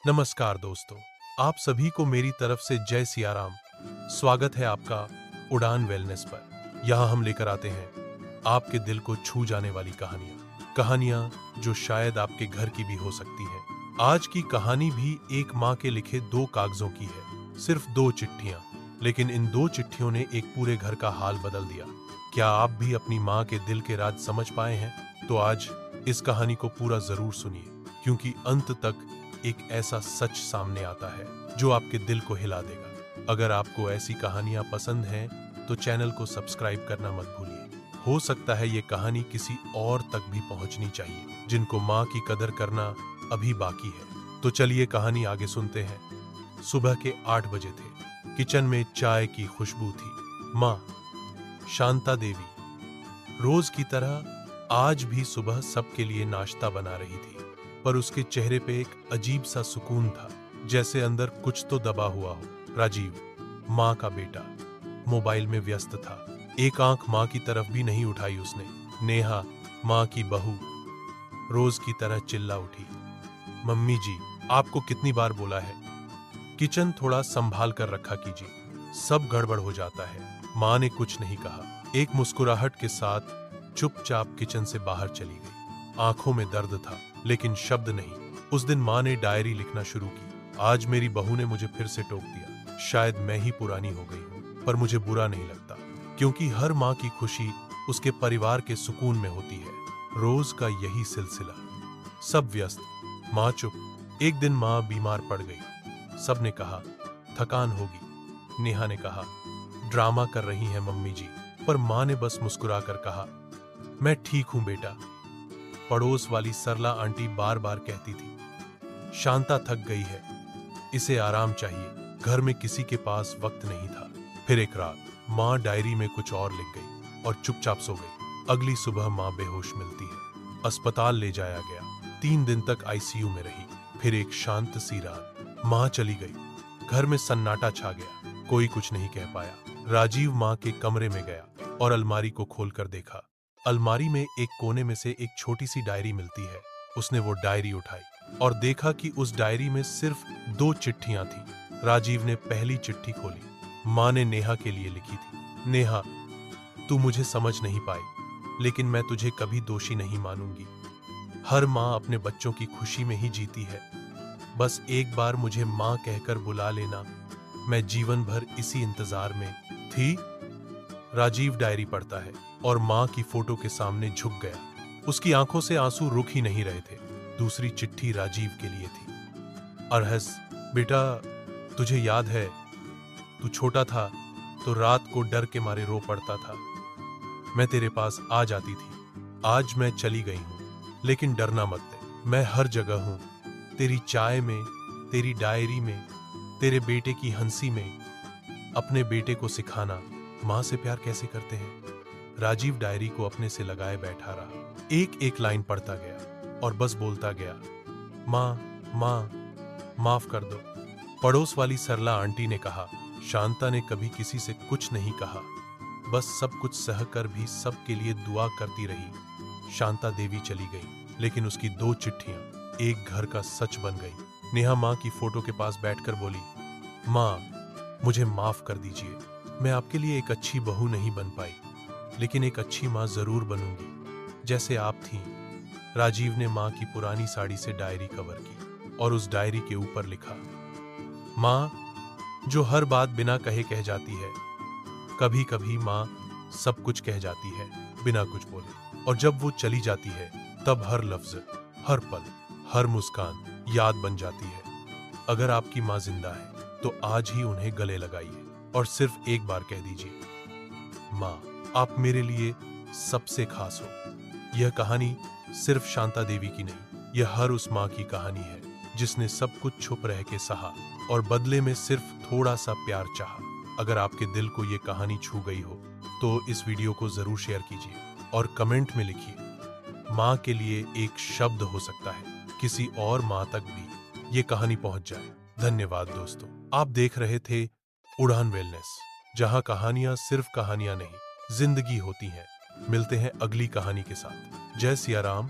नमस्कार दोस्तों, आप सभी को मेरी तरफ से जय सिया राम। स्वागत है आपका उड़ान वेलनेस पर। यहाँ हम लेकर आते हैं आपके दिल को छू जाने वाली कहानियां जो शायद आपके घर की भी हो सकती हैं। आज की कहानी भी एक माँ के लिखे 2 कागजों की है, सिर्फ 2 चिट्ठियां, लेकिन इन 2 चिट्ठियों ने एक पूरे घर का हाल बदल दिया। क्या आप भी अपनी माँ के दिल के राज समझ पाए हैं? तो आज इस कहानी को पूरा जरूर सुनिए, क्योंकि अंत तक एक ऐसा सच सामने आता है जो आपके दिल को हिला देगा। अगर आपको ऐसी कहानियां पसंद हैं तो चैनल को सब्सक्राइब करना मत भूलिए। हो सकता है ये कहानी किसी और तक भी पहुंचनी चाहिए जिनको माँ की कदर करना अभी बाकी है। तो चलिए कहानी आगे सुनते हैं। सुबह के 8 बजे थे। किचन में चाय की खुशबू थी। माँ शांता देवी रोज की तरह आज भी सुबह सबके लिए नाश्ता बना रही थी, पर उसके चेहरे पे एक अजीब सा सुकून था, जैसे अंदर कुछ तो दबा हुआ हो। राजीव, माँ का बेटा, मोबाइल में व्यस्त था। एक आंख माँ की तरफ भी नहीं उठाई उसने। नेहा, माँ की बहू, रोज की तरह चिल्ला उठी, मम्मी जी, आपको कितनी बार बोला है, किचन थोड़ा संभाल कर रखा कीजिए, सब गड़बड़ हो जाता है। माँ ने कुछ नहीं कहा, एक मुस्कुराहट के साथ चुपचाप किचन से बाहर चली गई। आंखों में दर्द था, लेकिन शब्द नहीं। उस दिन माँ ने डायरी लिखना शुरू की। आज मेरी बहू ने मुझे फिर से टोक दिया। शायद मैं ही पुरानी हो गई हूँ, पर मुझे बुरा नहीं लगता, क्योंकि हर माँ की खुशी उसके परिवार के सुकून में होती है। रोज का यही सिलसिला। सब व्यस्त, माँ चुप। एक दिन माँ बीमार पड़ गई। सबने कहा थकान होगी। नेहा ने कहा ड्रामा कर रही हैं मम्मी जी, पर माँ ने बस मुस्कुराकर कहा मैं ठीक हूं बेटा। पड़ोस वाली सरला आंटी बार बार कहती थी शांता थक गई है, इसे आराम चाहिए। घर में किसी के पास वक्त नहीं था। फिर एक रात माँ डायरी में कुछ और लिख गई और चुपचाप सो गई। अगली सुबह माँ बेहोश मिलती है। अस्पताल ले जाया गया। 3 दिन तक आईसीयू में रही। फिर एक शांत सी रात माँ चली गई। घर में सन्नाटा छा गया। कोई कुछ नहीं कह पाया। राजीव माँ के कमरे में गया और अलमारी को खोलकर देखा। अलमारी में एक कोने में से एक छोटी सी डायरी मिलती है। उसने वो डायरी उठाई और देखा कि उस डायरी में सिर्फ 2 चिट्ठियां थी। राजीव ने पहली चिट्ठी खोली। माँ ने नेहा के लिए लिखी थी, नेहा, तू मुझे समझ नहीं पाई, लेकिन मैं तुझे कभी दोषी नहीं मानूंगी। हर माँ अपने बच्चों की खुशी में ही जीती है। बस एक बार मुझे माँ कहकर बुला लेना, मैं जीवन भर इसी इंतजार में थी। राजीव डायरी पढ़ता है और माँ की फोटो के सामने झुक गया। उसकी आंखों से आंसू रुक ही नहीं रहे थे। दूसरी चिट्ठी राजीव के लिए थी। अरहस, बेटा, तुझे याद है, तू छोटा था तो रात को डर के मारे रो पड़ता था। मैं तेरे पास आ जाती थी। आज मैं चली गई हूँ, लेकिन डरना मत दे, मैं हर जगह हूँ। तेरी चाय में, तेरी डायरी में, तेरे बेटे की हंसी में। अपने बेटे को सिखाना माँ से प्यार कैसे करते हैं। राजीव डायरी को अपने से लगाए बैठा रहा। एक एक लाइन पढ़ता गया और बस बोलता गया, माँ, माँ, माफ कर दो। पड़ोस वाली सरला आंटी ने कहा, शांता ने कभी किसी से कुछ नहीं कहा, बस सब कुछ सहकर भी सबके लिए दुआ करती रही। शांता देवी चली गई, लेकिन उसकी 2 चिट्ठियां एक घर का सच बन गई। नेहा माँ की फोटो के पास बैठकर बोली, माँ, मुझे माफ कर दीजिए। मैं आपके लिए एक अच्छी बहू नहीं बन पाई, लेकिन एक अच्छी माँ जरूर बनूंगी, जैसे आप थीं। राजीव ने माँ की पुरानी साड़ी से डायरी कवर की और उस डायरी के ऊपर लिखा, माँ जो हर बात बिना कहे कह जाती है, कभी कभी माँ सब कुछ कह जाती है बिना कुछ बोले, और जब वो चली जाती है तब हर लफ्ज, हर पल, हर मुस्कान याद बन जाती है। अगर आपकी माँ जिंदा है तो आज ही उन्हें गले लगाइए और सिर्फ एक बार कह दीजिए, माँ, आप मेरे लिए सबसे खास हो। यह कहानी सिर्फ शांता देवी की नहीं, यह हर उस माँ की कहानी है जिसने सब कुछ छुप रह के सहा और बदले में सिर्फ थोड़ा सा प्यार चाहा। अगर आपके दिल को यह कहानी छू गई हो तो इस वीडियो को जरूर शेयर कीजिए और कमेंट में लिखिए, माँ के लिए एक शब्द हो सकता है किसी और माँ तक भी ये कहानी पहुंच जाए। धन्यवाद दोस्तों, आप देख रहे थे उड़ान वेलनेस, जहां कहानियां सिर्फ कहानियां नहीं, जिंदगी होती हैं। मिलते हैं अगली कहानी के साथ। जय सिया राम।